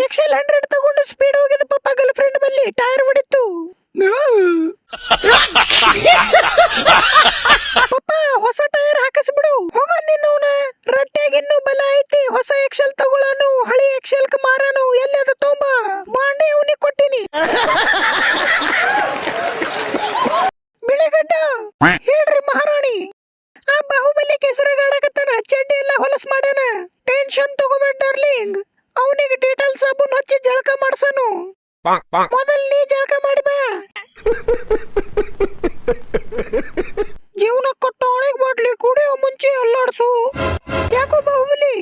Excel 100 ತಗೊಂಡು speed ಹೋಗಿದ ಪಾಪ ಗರ್ಲ್ ಫ್ರೆಂಡ್ ಬಲ್ಲಿ ಟೈರ್ ಹೊಡಿತು. ಪಾಪ ಹೊಸ ಟೈರ್ ಹಾಕಿಸ್ಬಿಡು. ಹೋಗ ನಿನ್ನವನ ರಟ್ಟೆಗಿನ್ನು ಬಲ ಐತಿ. ಹೊಸ ಎಕ್ಸೆಲ್ ತಗೊಳ್ಳೋನು, ಹಳಿ ಎಕ್ಸೆಲ್ ಮಾರಾನು. ಎಲ್ಲಿ ಅದು ತೊಂಬ ಬಾಂಡೆ ಅವನಿಗೆ ಕೊಟ್ಟಿನಿ. ಬಿಳಿಗಡ್ಡ ಹೇಳ್ರಿ ಮಹಾರಾಣಿ, ಆ ಬಾಹುಬಲಿ ಕೆಸರಾಗಾಡಕತ್ತಾನ, ಚಡ್ಡಿ ಎಲ್ಲ ಹೊಲಸ್ ಮಾಡ್ಯಾನ. ಟೆನ್ಷನ್ ತಗೋಬೇಡ ಡಾರ್ಲಿಂಗ್, ಅವನಿಗೆ ಡೀಟೇಲ್ ಸಾಬೂನ್ ಹಚ್ಚಿ ಜಳಕ ಮಾಡ್ಸನು. ಮೊದಲ್ ನೀ ಜಳಕ ಮಾಡಿ ಬಾ. ಜೀವನ ಕೊಟ್ಟ ಅವಳಿಗೆ ಬಾಟ್ಲಿ ಕುಡಿಯೋ ಮುಂಚೆ ಅಲ್ಲಾಡ್ಸು. ಯಾಕೋ ಬಾಹುಬಲಿ